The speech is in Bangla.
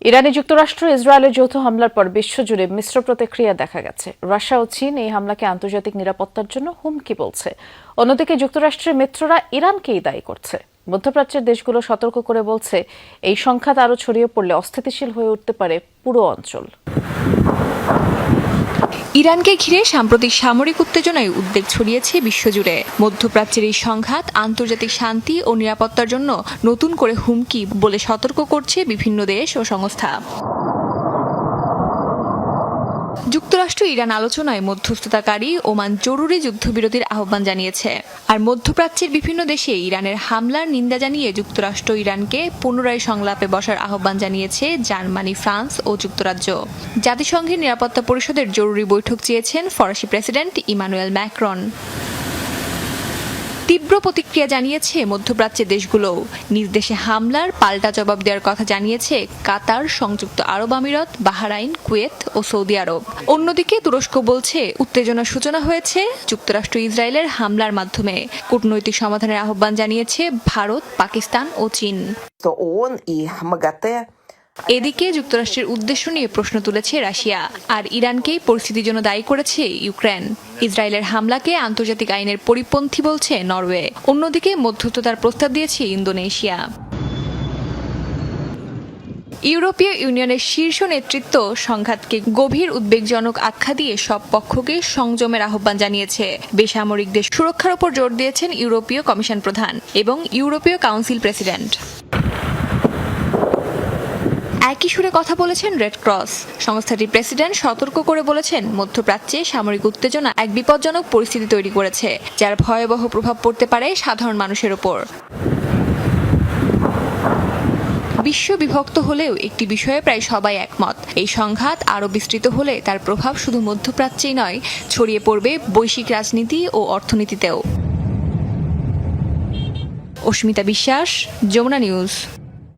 ইরানে যুক্তরাষ্ট্র ইসরায়েলের যৌথ হামলার পর বিশ্বজুড়ে মিশ্র প্রতিক্রিয়া দেখা গেছে। রাশিয়া ও চীন এই হামলাকে আন্তর্জাতিক নিরাপত্তার জন্য হুমকি বলছে। অন্যদিকে যুক্তরাষ্ট্রের মিত্ররা ইরানকেই দায়ী করছে। মধ্যপ্রাচ্যের দেশগুলো সতর্ক করে বলছে, এই সংঘাত আরও ছড়িয়ে পড়লে অস্থিতিশীল হয়ে উঠতে পারে পুরো অঞ্চল। ইরানকে ঘিরে সাম্প্রতিক সামরিক উত্তেজনায় উদ্বেগ ছড়িয়েছে বিশ্বজুড়ে। মধ্যপ্রাচ্যের এই সংঘাত আন্তর্জাতিক শান্তি ও নিরাপত্তার জন্য নতুন করে হুমকি বলে সতর্ক করছে বিভিন্ন দেশ ও সংস্থা। যুক্তরাষ্ট্র ইরান আলোচনায় মধ্যস্থতাকারী ওমান জরুরি যুদ্ধবিরতির আহ্বান জানিয়েছে। আর মধ্যপ্রাচ্যের বিভিন্ন দেশে ইরানের হামলার নিন্দা জানিয়ে যুক্তরাষ্ট্র ইরানকে পুনরায় সংলাপে বসার আহ্বান জানিয়েছে জার্মানি, ফ্রান্স ও যুক্তরাজ্য। জাতিসংঘের নিরাপত্তা পরিষদের জরুরি বৈঠক চেয়েছেন ফরাসি প্রেসিডেন্ট ইমানুয়েল ম্যাক্রন। তীব্র প্রতিক্রিয়া জানিয়েছে মধ্যপ্রাচ্যের দেশগুলোও। নিজ দেশে হামলার পাল্টা জবাব দেওয়ার কথা জানিয়েছে কাতার, সংযুক্ত আরব আমিরাত, বাহরাইন, কুয়েত ও সৌদি আরব। অন্যদিকে তুরস্ক বলছে উত্তেজনার সূচনা হয়েছে যুক্তরাষ্ট্র ইসরায়েলের হামলার মাধ্যমে। কূটনৈতিক সমাধানের আহ্বান জানিয়েছে ভারত, পাকিস্তান ও চীন। এদিকে যুক্তরাষ্ট্রের উদ্দেশ্য নিয়ে প্রশ্ন তুলেছে রাশিয়া, আর ইরানকেই পরিস্থিতির জন্য দায়ী করেছে ইউক্রেন। ইসরায়েলের হামলাকে আন্তর্জাতিক আইনের পরিপন্থী বলছে নরওয়ে। অন্যদিকে মধ্যস্থতার প্রস্তাব দিয়েছে ইন্দোনেশিয়া। ইউরোপীয় ইউনিয়নের শীর্ষ নেতৃত্ব সংঘাতকে গভীর উদ্বেগজনক আখ্যা দিয়ে সব পক্ষকে সংযমের আহ্বান জানিয়েছে। বেসামরিক দেশ সুরক্ষার উপর জোর দিয়েছেন ইউরোপীয় কমিশন প্রধান এবং ইউরোপীয় কাউন্সিল প্রেসিডেন্ট। একই সুরে কথা বলেছেন রেড ক্রস। সংস্থাটির প্রেসিডেন্ট সতর্ক করে বলেছেন, মধ্যপ্রাচ্যে সামরিক উত্তেজনা এক বিপজ্জনক পরিস্থিতি তৈরি করেছে, যার ভয়াবহ প্রভাব পড়তে পারে সাধারণ মানুষের উপর। বিশ্ব বিভক্ত হলেও একটি বিষয়ে প্রায় সবাই একমত, এই সংঘাত আরও বিস্তৃত হলে তার প্রভাব শুধু মধ্যপ্রাচ্যেই নয়, ছড়িয়ে পড়বে বৈশ্বিক রাজনীতি ও অর্থনীতিতেও। অস্মিতা বিশ্বাস, যমুনা নিউজ।